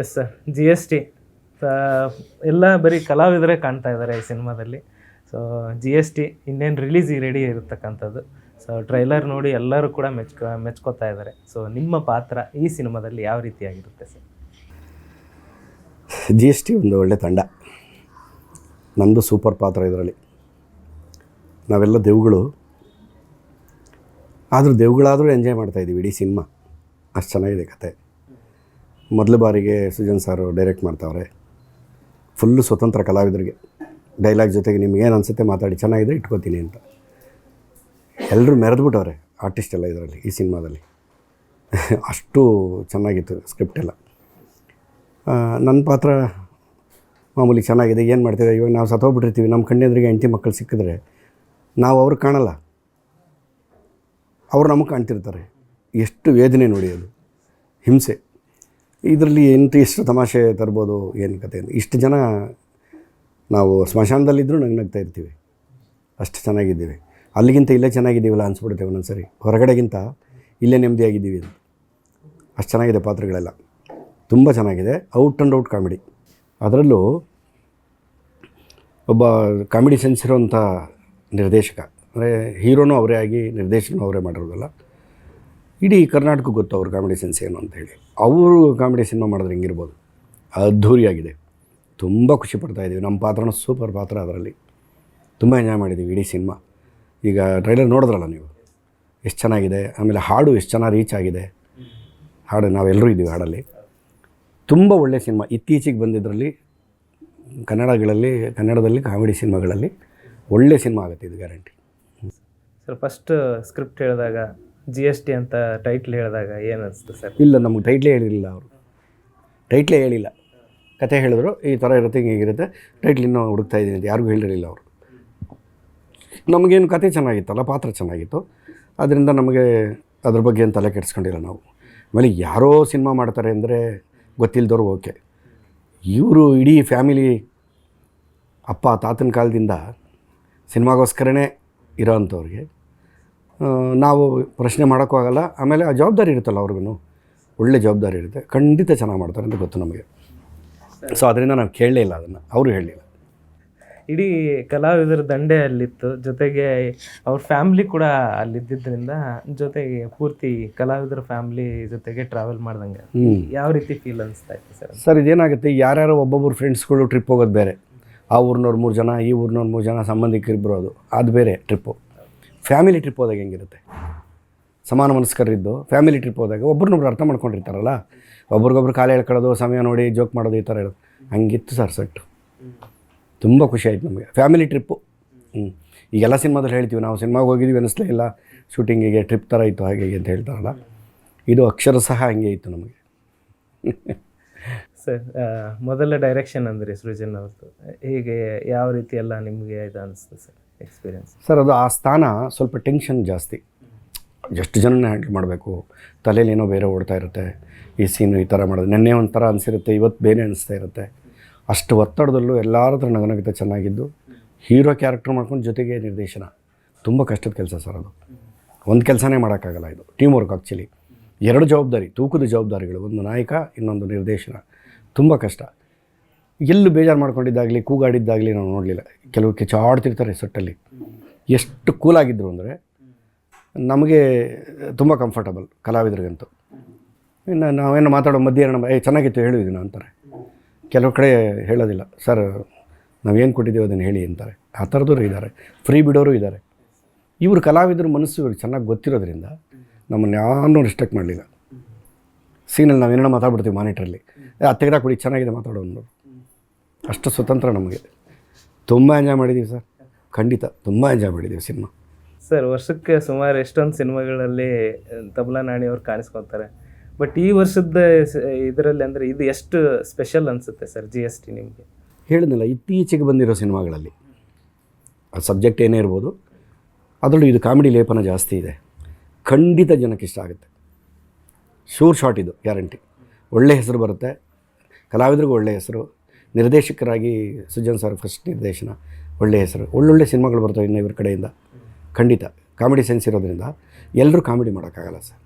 S sir, G S T ಎಲ್ಲ ಬರೀ ಕಲಾವಿದರೇ ಕಾಣ್ತಾ ಇದ್ದಾರೆ ಈ ಸಿನಿಮಾದಲ್ಲಿ. ಸೊ ಜಿ ಎಸ್ ಟಿ ಇನ್ನೇನು ರಿಲೀಸ್ ರೆಡಿ ಇರತಕ್ಕಂಥದ್ದು. ಸೊ ಟ್ರೈಲರ್ ನೋಡಿ ಎಲ್ಲರೂ ಕೂಡ ಮೆಚ್ಕೋತಾ ಇದ್ದಾರೆ. ಸೊ ನಿಮ್ಮ ಪಾತ್ರ ಈ ಸಿನಿಮಾದಲ್ಲಿ ಯಾವ ರೀತಿಯಾಗಿರುತ್ತೆ ಸರ್? ಜಿ ಎಸ್ ಟಿ ಒಂದು ಒಳ್ಳೆ ತಂಡ, ನಂದು ಸೂಪರ್ ಪಾತ್ರ ಇದರಲ್ಲಿ. ನಾವೆಲ್ಲ ದೇವುಗಳು, ಆದರೂ ದೇವುಗಳಾದರೂ ಎಂಜಾಯ್ ಮಾಡ್ತಾಯಿದ್ದೀವಿ ಇಡೀ ಸಿನಿಮಾ. ಅಷ್ಟು ಚೆನ್ನಾಗಿದೆ ಕತೆ. ಮೊದಲ ಬಾರಿಗೆ ಸುಜನ್ ಸಾರು ಡೈರೆಕ್ಟ್ ಮಾಡ್ತಾವ್ರೆ. ಫುಲ್ಲು ಸ್ವತಂತ್ರ ಕಲಾವಿದರಿಗೆ. ಡೈಲಾಗ್ ಜೊತೆಗೆ ನಿಮ್ಗೇನು ಅನಿಸುತ್ತೆ ಮಾತಾಡಿ, ಚೆನ್ನಾಗಿದೆ ಇಟ್ಕೋತೀನಿ ಅಂತ. ಎಲ್ಲರೂ ಮೆರೆದ್ಬಿಟ್ಟವ್ರೆ ಆರ್ಟಿಸ್ಟ್ ಎಲ್ಲ ಇದರಲ್ಲಿ, ಈ ಸಿನಿಮಾದಲ್ಲಿ. ಅಷ್ಟು ಚೆನ್ನಾಗಿತ್ತು ಸ್ಕ್ರಿಪ್ಟ್ ಎಲ್ಲ. ನನ್ನ ಪಾತ್ರ ಮಾಮೂಲಿ ಚೆನ್ನಾಗಿದೆ. ಏನು ಮಾಡ್ತೀವಿ ಇವಾಗ, ನಾವು ಸತ್ತೋಗ್ಬಿಟ್ಟಿರ್ತೀವಿ, ನಮ್ಮ ಕಣ್ಣೆದ್ರಿಗೆ ಹೆಂಡತಿ ಮಕ್ಕಳು ಸಿಕ್ಕಿದ್ರೆ ನಾವು ಅವ್ರಿಗೆ ಕಾಣಲ್ಲ, ಅವ್ರು ನಮಗೆ ಕಾಣ್ತಿರ್ತಾರೆ. ಎಷ್ಟು ವೇದನೆ ನೋಡಿ, ಅದು ಹಿಂಸೆ. ಇದರಲ್ಲಿ ಎಷ್ಟು ತಮಾಷೆ ತರ್ಬೋದು, ಏನು ಕತೆ. ಇಷ್ಟು ಜನ ನಾವು ಸ್ಮಶಾನದಲ್ಲಿದ್ದರೂ ನಗ್ತಾ ಇರ್ತೀವಿ, ಅಷ್ಟು ಚೆನ್ನಾಗಿದ್ದೀವಿ. ಅಲ್ಲಿಗಿಂತ ಇಲ್ಲೇ ಚೆನ್ನಾಗಿದ್ದೀವಲ್ಲ ಅನ್ಸ್ಬಿಡುತ್ತೆ ಒಂದೊಂದ್ಸರಿ, ಹೊರಗಡೆಗಿಂತ ಇಲ್ಲೇ ನೆಮ್ಮದಿಯಾಗಿದ್ದೀವಿ ಅಂತ. ಅಷ್ಟು ಚೆನ್ನಾಗಿದೆ ಪಾತ್ರಗಳೆಲ್ಲ, ತುಂಬ ಚೆನ್ನಾಗಿದೆ. Out and out comedy. ಅದರಲ್ಲೂ ಒಬ್ಬ ಕಾಮಿಡಿ ಸೆನ್ಸ್ ಇರೋಂಥ ನಿರ್ದೇಶಕ, ಅಂದರೆ ಹೀರೋನೂ ಅವರೇ ಆಗಿ ನಿರ್ದೇಶನೂ ಅವರೇ ಮಾಡಿರೋದಲ್ಲ. ಇಡೀ ಕರ್ನಾಟಕಕ್ಕೆ ಗೊತ್ತು ಅವ್ರ ಕಾಮಿಡಿ ಸೆನ್ಸ್ ಏನು ಅಂತ ಹೇಳಿ. ಅವರು ಕಾಮಿಡಿ ಸಿನಿಮಾ ಮಾಡಿದ್ರೆ ಹೆಂಗಿರ್ಬೋದು, ಅದ್ಧೂರಿಯಾಗಿದೆ. ತುಂಬ ಖುಷಿ ಪಡ್ತಾಯಿದ್ದೀವಿ. ನಮ್ಮ ಪಾತ್ರನೂ ಸೂಪರ್ ಪಾತ್ರ, ಅದರಲ್ಲಿ ತುಂಬ ಎಂಜಾಯ್ ಮಾಡಿದ್ದೀವಿ ಇಡೀ ಸಿನಿಮಾ. ಈಗ ಟ್ರೈಲರ್ ನೋಡಿದ್ರಲ್ಲ ನೀವು, ಎಷ್ಟು ಚೆನ್ನಾಗಿದೆ. ಆಮೇಲೆ ಹಾಡು ಎಷ್ಟು ಚೆನ್ನಾಗಿ ರೀಚ್ ಆಗಿದೆ. ಹಾಡು ನಾವೆಲ್ಲರೂ ಇದ್ದೀವಿ ಹಾಡಲ್ಲಿ. ತುಂಬ ಒಳ್ಳೆಯ ಸಿನಿಮಾ. ಇತ್ತೀಚೆಗೆ ಬಂದಿದ್ದರಲ್ಲಿ ಕನ್ನಡದಲ್ಲಿ ಕಾಮಿಡಿ ಸಿನಿಮಾಗಳಲ್ಲಿ ಒಳ್ಳೆ ಸಿನಿಮಾ ಆಗುತ್ತೆ ಇದು, ಗ್ಯಾರಂಟಿ. ಸರ್, ಫಸ್ಟ್ ಸ್ಕ್ರಿಪ್ಟ್ ಹೇಳಿದಾಗ ಜಿ ಎಸ್ ಟಿ ಅಂತ ಟೈಟ್ಲ್ ಹೇಳಿದಾಗ ಏನು ಅನಿಸ್ತು ಸರ್? ಇಲ್ಲ, ನಮಗೆ ಟೈಟ್ಲೇ ಹೇಳಿರಲಿಲ್ಲ ಅವರು. ಟೈಟ್ಲೇ ಹೇಳಿಲ್ಲ, ಕತೆ ಹೇಳಿದ್ರು ಈ ಥರ ಇರುತ್ತೆ, ಹೀಗಿರುತ್ತೆ. ಟೈಟ್ಲ್ ಇನ್ನೂ ಹುಡುಕ್ತಾ ಇದ್ದೀನಿ ಅಂತ ಯಾರಿಗೂ ಹೇಳಿರಲಿಲ್ಲ ಅವರು. ನಮಗೇನು ಕತೆ ಚೆನ್ನಾಗಿತ್ತಲ್ಲ, ಪಾತ್ರ ಚೆನ್ನಾಗಿತ್ತು. ಅದರಿಂದ ನಮಗೆ ಅದ್ರ ಬಗ್ಗೆ ಏನು ತಲೆ ಕೆಡಿಸ್ಕೊಂಡಿಲ್ಲ ನಾವು. ಆಮೇಲೆ ಯಾರೋ ಸಿನಿಮಾ ಮಾಡ್ತಾರೆ ಅಂದರೆ ಗೊತ್ತಿಲ್ಲದವ್ರು ಓಕೆ. ಇವರು ಇಡೀ ಫ್ಯಾಮಿಲಿ, ಅಪ್ಪ ತಾತನ ಕಾಲದಿಂದ ಸಿನಿಮಾಗೋಸ್ಕರನೇ ಇರೋ ಅಂಥವ್ರಿಗೆ ನಾವು ಪ್ರಶ್ನೆ ಮಾಡೋಕ್ಕೂ ಆಗಲ್ಲ. ಆಮೇಲೆ ಆ ಜವಾಬ್ದಾರಿ ಇರುತ್ತಲ್ಲ ಅವ್ರಿಗೂ, ಒಳ್ಳೆ ಜವಾಬ್ದಾರಿ ಇರುತ್ತೆ. ಖಂಡಿತ ಚೆನ್ನಾಗಿ ಮಾಡ್ತಾರೆ ಅಂತ ಗೊತ್ತು ನಮಗೆ. ಸೊ ಅದರಿಂದ ನಾವು ಕೇಳಲೇ ಇಲ್ಲ ಅದನ್ನು, ಅವರು ಹೇಳಲಿಲ್ಲ. ಇಡೀ ಕಲಾವಿದರ ದಂಡೆ ಅಲ್ಲಿತ್ತು, ಜೊತೆಗೆ ಅವ್ರ ಫ್ಯಾಮ್ಲಿ ಕೂಡ ಅಲ್ಲಿದ್ದರಿಂದ, ಜೊತೆಗೆ ಪೂರ್ತಿ ಕಲಾವಿದರ ಫ್ಯಾಮ್ಲಿ ಜೊತೆಗೆ ಟ್ರಾವೆಲ್ ಮಾಡ್ದಂಗೆ ಯಾವ ರೀತಿ ಫೀಲ್ ಅನಿಸ್ತಾ ಇತ್ತು ಸರ್? ಸರ್, ಇದೇನಾಗುತ್ತೆ, ಯಾರ್ಯಾರೋ ಒಬ್ಬೊಬ್ಬರು ಫ್ರೆಂಡ್ಸ್ಗಳು ಟ್ರಿಪ್ ಹೋಗೋದು ಬೇರೆ. ಆ ಊರಿನವ್ರು 3 ಜನ, ಈ ಊರಿನವ್ರು 3 ಜನ, ಸಂಬಂಧಿಕರು ಬರೋದು, ಅದು ಬೇರೆ ಟ್ರಿಪ್ಪು. ಫ್ಯಾಮಿಲಿ ಟ್ರಿಪ್ ಹೋದಾಗ ಹೆಂಗಿರುತ್ತೆ, ಸಮಾನ ಮನಸ್ಕರಿದ್ದು ಫ್ಯಾಮಿಲಿ ಟ್ರಿಪ್ ಹೋದಾಗ ಒಬ್ರನ್ನೊಬ್ರು ಅರ್ಥ ಮಾಡ್ಕೊಂಡಿರ್ತಾರಲ್ಲ, ಒಬ್ರಿಗೊಬ್ರು ಕಾಲು ಹೇಳ್ಕೊಳ್ಳೋದು, ಸಮಯ ನೋಡಿ ಜೋಕ್ ಮಾಡೋದು, ಈ ಥರ ಹೇಳೋದು, ಹಂಗಿತ್ತು ಸರ್ ಸೆಟ್ಟು. ತುಂಬ ಖುಷಿ ಆಯಿತು ನಮಗೆ. Family trip. ಈಗೆಲ್ಲ ಸಿನಿಮಾದಲ್ಲಿ ಹೇಳ್ತೀವಿ ನಾವು, ಸಿನಿಮಾಗೆ ಹೋಗಿದ್ದೀವಿ ಅನ್ನಿಸ್ಲೇ ಇಲ್ಲ, ಶೂಟಿಂಗಿಗೆ ಟ್ರಿಪ್ ಥರ ಇತ್ತು ಹಾಗೆ ಅಂತ ಹೇಳ್ತಾರಲ್ಲ, ಇದು ಅಕ್ಷರಶಃ ಹಂಗೆ ಇತ್ತು ನಮಗೆ. ಸರ್, ಮೊದಲ ಡೈರೆಕ್ಷನ್ ಅಂದರೆ ಸೃಜನ್ ಅವ್ರದ್ದು, ಹೀಗೆ ಯಾವ ರೀತಿ ಎಲ್ಲ ನಿಮಗೆ ಇದು ಅನಿಸ್ತು ಸರ್ ಎಕ್ಸ್ಪೀರಿಯನ್ಸ್? ಸರ್, ಅದು ಆ ಸ್ಥಾನ ಸ್ವಲ್ಪ ಟೆನ್ಷನ್ ಜಾಸ್ತಿ. ಎಷ್ಟು ಜನನ ಹ್ಯಾಂಡಲ್ ಮಾಡಬೇಕು, ತಲೆಯಲ್ಲಿ ಏನೋ ಬೇರೆ ಓಡ್ತಾ ಇರುತ್ತೆ. ಈ ಸೀನು ಈ ಥರ ಮಾಡೋದು, ನೆನ್ನೆ ಒಂಥರ ಅನಿಸಿರುತ್ತೆ, ಇವತ್ತು ಬೇರೆ ಅನಿಸ್ತಾ ಇರುತ್ತೆ. ಅಷ್ಟು ಒತ್ತಡದಲ್ಲೂ ಎಲ್ಲರ ಹತ್ರ ನಗನಗಿತ ಚೆನ್ನಾಗಿದ್ದು, ಹೀರೋ ಕ್ಯಾರೆಕ್ಟರ್ ಮಾಡ್ಕೊಂಡು ಜೊತೆಗೆ ನಿರ್ದೇಶನ, ತುಂಬ ಕಷ್ಟದ ಕೆಲಸ ಸರ್ ಅದು. ಒಂದು ಕೆಲಸನೇ ಮಾಡೋಕ್ಕಾಗಲ್ಲ, ಇದು ಟೀಮ್ ವರ್ಕ್ ಆ್ಯಕ್ಚುಲಿ. 2 ಜವಾಬ್ದಾರಿ, ತೂಕದ ಜವಾಬ್ದಾರಿಗಳು, ಒಂದು ನಾಯಕ, ಇನ್ನೊಂದು ನಿರ್ದೇಶನ. ತುಂಬ ಕಷ್ಟ. ಎಲ್ಲೂ ಬೇಜಾರು ಮಾಡ್ಕೊಂಡಿದ್ದಾಗಲಿ, ಕೂಗಾಡಿದ್ದಾಗಲಿ ನಾವು ನೋಡಲಿಲ್ಲ. ಕೆಲವು ಕಿಚಾಡ್ತಿರ್ತಾರೆ ಸೆಟ್ಟಲ್ಲಿ. ಎಷ್ಟು ಕೂಲಾಗಿದ್ದರು ಅಂದರೆ ನಮಗೆ ತುಂಬ ಕಂಫರ್ಟಬಲ್, ಕಲಾವಿದರಿಗಂತೂ. ಇನ್ನು ನಾವೇನು ಮಾತಾಡೋ ಮಧ್ಯಾಹ್ನ ಚೆನ್ನಾಗಿತ್ತು ಹೇಳಿದ್ದೀನಿ ಅಂತಾರೆ. ಕೆಲವು ಕಡೆ ಹೇಳೋದಿಲ್ಲ, ಸರ್ ನಾವೇನು ಕೊಟ್ಟಿದ್ದೀವಿ ಅದನ್ನು ಹೇಳಿ ಅಂತಾರೆ. ಆ ಥರದವರು ಇದ್ದಾರೆ, ಫ್ರೀ ಬಿಡೋರು ಇದ್ದಾರೆ. ಇವರು ಕಲಾವಿದ್ರ ಮನಸ್ಸು ಇವ್ರಿಗೆ ಚೆನ್ನಾಗಿ ಗೊತ್ತಿರೋದ್ರಿಂದ ನಮ್ಮನ್ನು ಯಾರನ್ನೂ ರೆಸ್ಟ್ರಿಕ್ಟ್ ಮಾಡಲಿಲ್ಲ. ಸೀನಲ್ಲಿ ನಾವೇನೋ ಮಾತಾಡ್ಬಿಡ್ತೀವಿ ಮಾನಿಟ್ರಲ್ಲಿ, ತೆಗೆದಾಕ್ ಬಿಡಿ ಚೆನ್ನಾಗಿದೆ ಮಾತಾಡೋದು. ಅಷ್ಟು ಸ್ವತಂತ್ರ ನಮಗೆ. ತುಂಬ ಎಂಜಾಯ್ ಮಾಡಿದ್ದೀವಿ ಸರ್, ಖಂಡಿತ ತುಂಬ ಎಂಜಾಯ್ ಮಾಡಿದ್ದೀವಿ ಸಿನಿಮಾ. ಸರ್, ವರ್ಷಕ್ಕೆ ಸುಮಾರು ಎಷ್ಟೊಂದು ಸಿನಿಮಾಗಳಲ್ಲಿ ತಬಲಾ ನಾಣಿ ಅವ್ರು ಕಾಣಿಸ್ಕೊತಾರೆ. ಬಟ್ ಈ ವರ್ಷದ ಇದರಲ್ಲಿ ಅಂದರೆ ಇದು ಎಷ್ಟು ಸ್ಪೆಷಲ್ ಅನಿಸುತ್ತೆ ಸರ್ ಜಿ ಎಸ್ ಟಿ ನಿಮಗೆ? ಹೇಳಿದ್ನಲ್ಲ, ಇತ್ತೀಚೆಗೆ ಬಂದಿರೋ ಸಿನಿಮಾಗಳಲ್ಲಿ ಆ ಸಬ್ಜೆಕ್ಟ್ ಏನೇ ಇರ್ಬೋದು, ಅದರಲ್ಲೂ ಇದು ಕಾಮಿಡಿ ಲೇಪನ ಜಾಸ್ತಿ ಇದೆ. ಖಂಡಿತ ಜನಕ್ಕೆ ಇಷ್ಟ ಆಗುತ್ತೆ. ಶೂರ್ ಶಾಟ್ ಇದು, ಗ್ಯಾರಂಟಿ. ಒಳ್ಳೆ ಹೆಸರು ಬರುತ್ತೆ, ಕಲಾವಿದರಿಗೂ ಒಳ್ಳೆಯ ಹೆಸರು. ನಿರ್ದೇಶಕರಾಗಿ ಸುಜನ್ ಸರ್ ಫಸ್ಟ್ ನಿರ್ದೇಶನ, ಒಳ್ಳೆಯ ಹೆಸರು. ಒಳ್ಳೊಳ್ಳೆ ಸಿನಿಮಾಗಳು ಬರ್ತವೆ ಇನ್ನು ಇವ್ರ ಕಡೆಯಿಂದ. ಖಂಡಿತ ಕಾಮಿಡಿ ಸೆನ್ಸ್ ಇರೋದ್ರಿಂದ ಎಲ್ಲರೂ ಕಾಮಿಡಿ ಮಾಡೋಕ್ಕಾಗಲ್ಲ ಸರ್.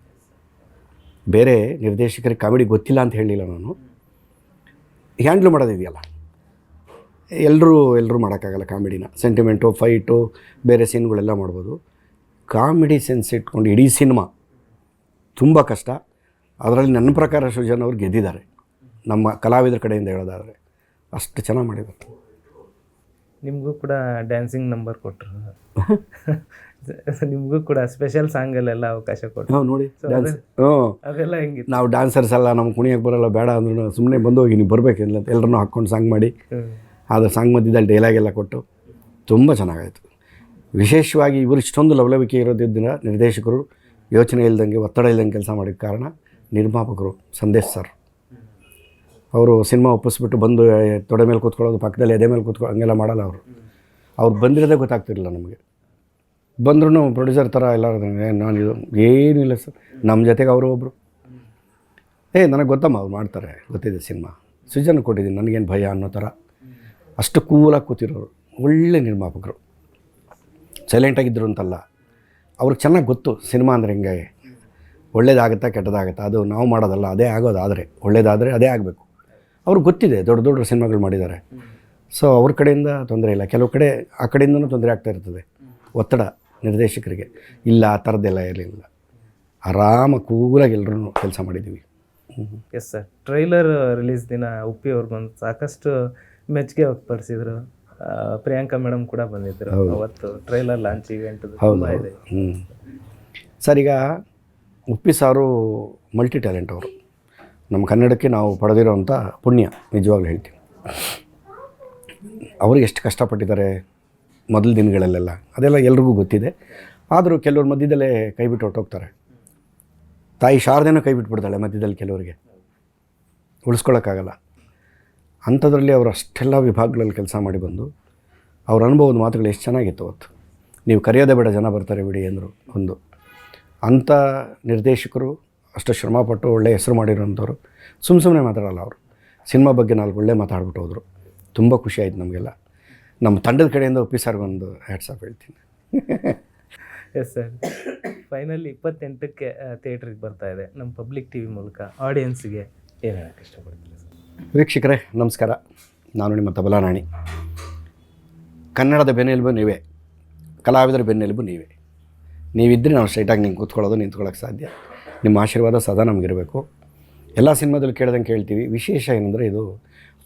ಬೇರೆ ನಿರ್ದೇಶಕರಿಗೆ ಕಾಮಿಡಿ ಗೊತ್ತಿಲ್ಲ ಅಂತ ಹೇಳಿಲ್ಲ ನಾನು. ಹ್ಯಾಂಡ್ಲ್ ಮಾಡೋದಿದೆಯಲ್ಲ, ಎಲ್ಲರೂ ಮಾಡೋಕ್ಕಾಗಲ್ಲ ಕಾಮಿಡಿನ. ಸೆಂಟಿಮೆಂಟು, ಫೈಟು, ಬೇರೆ ಸೀನ್ಗಳೆಲ್ಲ ಮಾಡ್ಬೋದು. ಕಾಮಿಡಿ ಸೆನ್ಸ್ ಇಟ್ಕೊಂಡು ಇಡೀ ಸಿನಿಮಾ ತುಂಬ ಕಷ್ಟ. ಅದರಲ್ಲಿ ನನ್ನ ಪ್ರಕಾರ ಸೃಜನ್ ಅವ್ರು ಗೆದ್ದಿದ್ದಾರೆ, ನಮ್ಮ ಕಲಾವಿದರ ಕಡೆಯಿಂದ ಹೇಳೋದಾದರೆ. ಅಷ್ಟು ಚೆನ್ನಾಗಿ ಮಾಡಿದ್ದಾರೆ. ನಿಮಗೂ ಕೂಡ ಡ್ಯಾನ್ಸಿಂಗ್ ನಂಬರ್ ಕೊಟ್ಟರು, ನಿಮಗೂ ಕೂಡ ಸ್ಪೆಷಲ್ ಸಾಂಗಲ್ಲೆಲ್ಲ ಅವಕಾಶ ಕೊಟ್ಟರು. ಹಾಂ ನೋಡಿ ಡ್ಯಾನ್ಸ್. ಹ್ಞೂ, ಅದೆಲ್ಲ ಹೆಂಗಿತ್ತು? ನಾವು ಡ್ಯಾನ್ಸರ್ಸ್ ಎಲ್ಲ ನಮ್ಗೆ ಕುಣಿಯೋಕ್ಕೆ ಬರೋಲ್ಲ, ಬೇಡ ಅಂದ್ರೂ ಸುಮ್ಮನೆ ಬಂದು ಹೋಗಿ ನೀವು ಬರಬೇಕಿಲ್ಲ ಅಂತ ಎಲ್ಲರನ್ನೂ ಹಾಕ್ಕೊಂಡು ಸಾಂಗ್ ಮಾಡಿ, ಆದರೆ ಸಾಂಗ್ ಮಧ್ಯದಲ್ಲಿ ಡೈಲಾಗ್ ಎಲ್ಲ ಕೊಟ್ಟು ತುಂಬ ಚೆನ್ನಾಗಾಯಿತು. ವಿಶೇಷವಾಗಿ ಇವರು ಇಷ್ಟೊಂದು ಲವಲವಿಕೆ ಇರೋದ್ರಿಂದ ನಿರ್ದೇಶಕರು ಯೋಚನೆ ಇಲ್ದಂಗೆ, ಒತ್ತಡ ಇಲ್ದಂಗೆ ಕೆಲಸ ಮಾಡಿದ ಕಾರಣ ನಿರ್ಮಾಪಕರು ಸಂದೇಶ್ ಸರ್ ಅವರು ಸಿನಿಮಾ ಒಪ್ಪಿಸ್ಬಿಟ್ಟು ಬಂದು ತೊಡೆ ಮೇಲೆ ಕೂತ್ಕೊಳ್ಳೋದು, ಪಕ್ಕದಲ್ಲಿ ಎದೆ ಮೇಲೆ ಕೂತ್ಕೊಳ್ಳೋ ಹಂಗೆಲ್ಲ ಮಾಡಲ್ಲ. ಅವ್ರು ಬಂದಿರೋದೇ ಗೊತ್ತಾಗ್ತಿರಲಿಲ್ಲ ನಮಗೆ. ಬಂದ್ರೂ ಪ್ರೊಡ್ಯೂಸರ್ ಥರ ಎಲ್ಲರೂ ನಾನು ಇದು ಏನಿಲ್ಲ ಸರ್, ನಮ್ಮ ಜೊತೆಗೆ ಅವರು ಒಬ್ಬರು ನನಗೆ ಗೊತ್ತಮ್ಮ ಅವ್ರು ಮಾಡ್ತಾರೆ, ಗೊತ್ತಿದೆ ಸಿನಿಮಾ, ಸೃಜನ್ ಕೊಟ್ಟಿದ್ದೀನಿ, ನನಗೇನು ಭಯ ಅನ್ನೋ ಥರ ಅಷ್ಟು ಕೂಲಾಗಿ ಕೂತಿರೋರು. ಒಳ್ಳೆ ನಿರ್ಮಾಪಕರು, ಸೈಲೆಂಟಾಗಿದ್ದರು ಅಂತಲ್ಲ, ಅವ್ರಿಗೆ ಚೆನ್ನಾಗಿ ಗೊತ್ತು ಸಿನಿಮಾ ಅಂದರೆ ಹಿಂಗೆ ಒಳ್ಳೇದಾಗುತ್ತಾ ಕೆಟ್ಟದಾಗುತ್ತಾ ಅದು ನಾವು ಮಾಡೋದಲ್ಲ, ಅದೇ ಆಗೋದು. ಆದರೆ ಒಳ್ಳೇದಾದರೆ ಅದೇ ಆಗಬೇಕು. ಅವ್ರಿಗೆ ಗೊತ್ತಿದೆ, ದೊಡ್ಡ ದೊಡ್ಡ ಸಿನಿಮಾಗಳು ಮಾಡಿದ್ದಾರೆ. ಸೊ ಅವ್ರ ಕಡೆಯಿಂದ ತೊಂದರೆ ಇಲ್ಲ. ಕೆಲವು ಕಡೆ ಆ ಕಡೆಯಿಂದನೂ ತೊಂದರೆ ಆಗ್ತಾ ಇರ್ತದೆ, ಒತ್ತಡ ನಿರ್ದೇಶಕರಿಗೆ. ಇಲ್ಲ, ಆ ಥರದ್ದೆಲ್ಲ ಇರಲಿಲ್ಲ. ಆರಾಮ ಕೂಲಾಗಿ ಎಲ್ಲರೂ ಕೆಲಸ ಮಾಡಿದ್ದೀವಿ. ಎಸ್ ಸರ್, ಟ್ರೈಲರ್ ರಿಲೀಸ್ ದಿನ ಉಪ್ಪಿ ಅವ್ರು ಬಂದು ಸಾಕಷ್ಟು ಮೆಚ್ಚುಗೆ ವ್ಯಕ್ತಪಡಿಸಿದ್ರು. ಪ್ರಿಯಾಂಕಾ ಮೇಡಮ್ ಕೂಡ ಬಂದಿದ್ದರು ಅವತ್ತು ಟ್ರೈಲರ್ ಲಾಂಚ್ ಇವೆಂಟ್. ಹೌದು. ಸರ್, ಈಗ ಉಪ್ಪಿ ಸಾರು ಮಲ್ಟಿ ಟ್ಯಾಲೆಂಟ್ ಅವರು. ನಮ್ಮ ಕನ್ನಡಕ್ಕೆ ನಾವು ಪಡೆದಿರೋವಂಥ ಪುಣ್ಯ, ನಿಜವಾಗ್ಲೂ ಹೇಳ್ತೀವಿ. ಅವರು ಎಷ್ಟು ಕಷ್ಟಪಟ್ಟಿದ್ದಾರೆ ಮೊದಲ ದಿನಗಳಲ್ಲೆಲ್ಲ, ಅದೆಲ್ಲ ಎಲ್ರಿಗೂ ಗೊತ್ತಿದೆ. ಆದರೂ ಕೆಲವ್ರ ಮಧ್ಯದಲ್ಲೇ ಕೈ ಬಿಟ್ಟು ಹೊರಟೋಗ್ತಾರೆ. ತಾಯಿ ಶಾರದೇನೂ ಕೈ ಬಿಟ್ಬಿಡ್ತಾಳೆ ಮಧ್ಯದಲ್ಲಿ, ಕೆಲವರಿಗೆ ಉಳಿಸ್ಕೊಳ್ಳೋಕ್ಕಾಗಲ್ಲ. ಅಂಥದ್ರಲ್ಲಿ ಅವರು ಅಷ್ಟೆಲ್ಲ ವಿಭಾಗಗಳಲ್ಲಿ ಕೆಲಸ ಮಾಡಿ ಬಂದು ಅವ್ರ ಅನುಭವದ ಮಾತುಗಳು ಎಷ್ಟು ಚೆನ್ನಾಗಿತ್ತು ಅವತ್ತು. ನೀವು ಕರೆಯೋದೇ ಬೇಡ, ಜನ ಬರ್ತಾರೆ ಬಿಡಿ ಅಂದರು. ಒಂದು ಅಂಥ ನಿರ್ದೇಶಕರು ಅಷ್ಟು ಶ್ರಮಪಟ್ಟು ಒಳ್ಳೆ ಹೆಸರು ಮಾಡಿರೋಂಥವ್ರು ಸುಮ್ಮನೆ ಮಾತಾಡಲ್ಲ. ಅವರು ಸಿನಿಮಾ ಬಗ್ಗೆ 4 ಒಳ್ಳೆ ಮಾತಾಡ್ಬಿಟ್ಟು ಹೋದರು. ತುಂಬ ಖುಷಿ ಆಯಿತು ನಮಗೆಲ್ಲ. ನಮ್ಮ ತಂಡದ ಕಡೆಯಿಂದ ಉಪ್ಪಿ ಸರ್ಗೊಂದು ಹ್ಯಾಟ್ಸ್ ಆಫ್ ಹೇಳ್ತೀನಿ. ಎಸ್ ಸರ್, ಫೈನಲಿ 28ಕ್ಕೆ ಥಿಯೇಟ್ರಿಗೆ ಬರ್ತಾ ಇದೆ. ನಮ್ಮ ಪಬ್ಲಿಕ್ ಟಿವಿ ಮೂಲಕ ಆಡಿಯನ್ಸ್ಗೆ ಏನು ಹೇಳೋಕ್ಕೆ ಇಷ್ಟಪಡ್ತೀನಿ ಸರ್? ವೀಕ್ಷಕರೇ ನಮಸ್ಕಾರ, ನಾನು ನಿಮ್ಮ ತಬಲಾ ನಾಣಿ. ಕನ್ನಡದ ಬೆನ್ನೆಲುಬು ನೀವೇ, ಕಲಾವಿದರ ಬೆನ್ನೆಲುಬು ನೀವೇ. ನೀವಿದ್ದರೆ ನಾವು ಸ್ಟ್ರೈಟಾಗಿ ನಿಂಗೆ ಕೂತ್ಕೊಳ್ಳೋದು, ನಿಂತ್ಕೊಳ್ಳೋಕ್ಕೆ ಸಾಧ್ಯ. ನಿಮ್ಮ ಆಶೀರ್ವಾದ ಸದಾ ನಮಗಿರಬೇಕು. ಎಲ್ಲ ಸಿನಿಮಾದಲ್ಲಿ ಕೇಳ್ದಂಗೆ ಕೇಳ್ತೀವಿ. ವಿಶೇಷ ಏನಂದರೆ ಇದು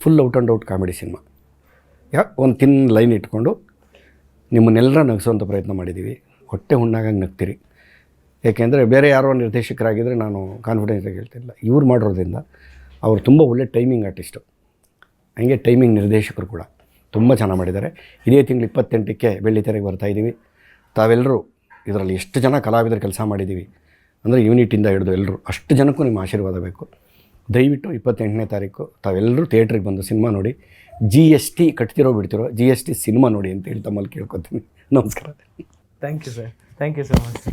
full out and out comedy cinema. ಒಂದು ತಿನ್ ಲೈನ್ ಇಟ್ಕೊಂಡು ನಿಮ್ಮನ್ನೆಲ್ಲರ ನಗಿಸೋವಂಥ ಪ್ರಯತ್ನ ಮಾಡಿದ್ದೀವಿ. ಹೊಟ್ಟೆ ಹುಣ್ಣಾಗಾಗಿ ನಗ್ತೀರಿ. ಏಕೆಂದರೆ ಬೇರೆ ಯಾರೋ ನಿರ್ದೇಶಕರಾಗಿದ್ದರೆ ನಾನು ಕಾನ್ಫಿಡೆನ್ಸಾಗಿ ಹೇಳ್ತಿಲ್ಲ. ಇವ್ರು ಮಾಡಿರೋದ್ರಿಂದ ಅವರು ತುಂಬ ಒಳ್ಳೆ ಟೈಮಿಂಗ್ ಆರ್ಟಿಸ್ಟು, ಹಂಗೆ ಟೈಮಿಂಗ್ ನಿರ್ದೇಶಕರು ಕೂಡ ತುಂಬ ಚೆನ್ನಾಗಿ ಮಾಡಿದ್ದಾರೆ. ಇದೇ ತಿಂಗಳು 28ಕ್ಕೆ ಬೆಳ್ಳಿತೆರೆಗೆ ಬರ್ತಾಯಿದ್ದೀವಿ. ತಾವೆಲ್ಲರೂ ಇದರಲ್ಲಿ ಎಷ್ಟು ಜನ ಕಲಾವಿದರು ಕೆಲಸ ಮಾಡಿದ್ದೀವಿ ಅಂದರೆ ಯೂನಿಟಿಂದ ಹಿಡಿದು ಎಲ್ಲರೂ, ಅಷ್ಟು ಜನಕ್ಕೂ ನಿಮ್ಮ ಆಶೀರ್ವಾದ ಬೇಕು. ದಯವಿಟ್ಟು 28ನೇ ತಾರೀಕು ತಾವೆಲ್ಲರೂ ಥಿಯೇಟ್ರಿಗೆ ಬಂದು ಸಿನಿಮಾ ನೋಡಿ. GST ಕಟ್ತಿರೋ ಬಿಡ್ತಿರೋ GST ಸಿನಿಮಾ ನೋಡಿ ಅಂತ ಹೇಳಿ ತಮ್ಮಲ್ಲಿ ಕೇಳ್ಕೊತೀನಿ. ನಮಸ್ಕಾರ. Thank you sir, thank you so much.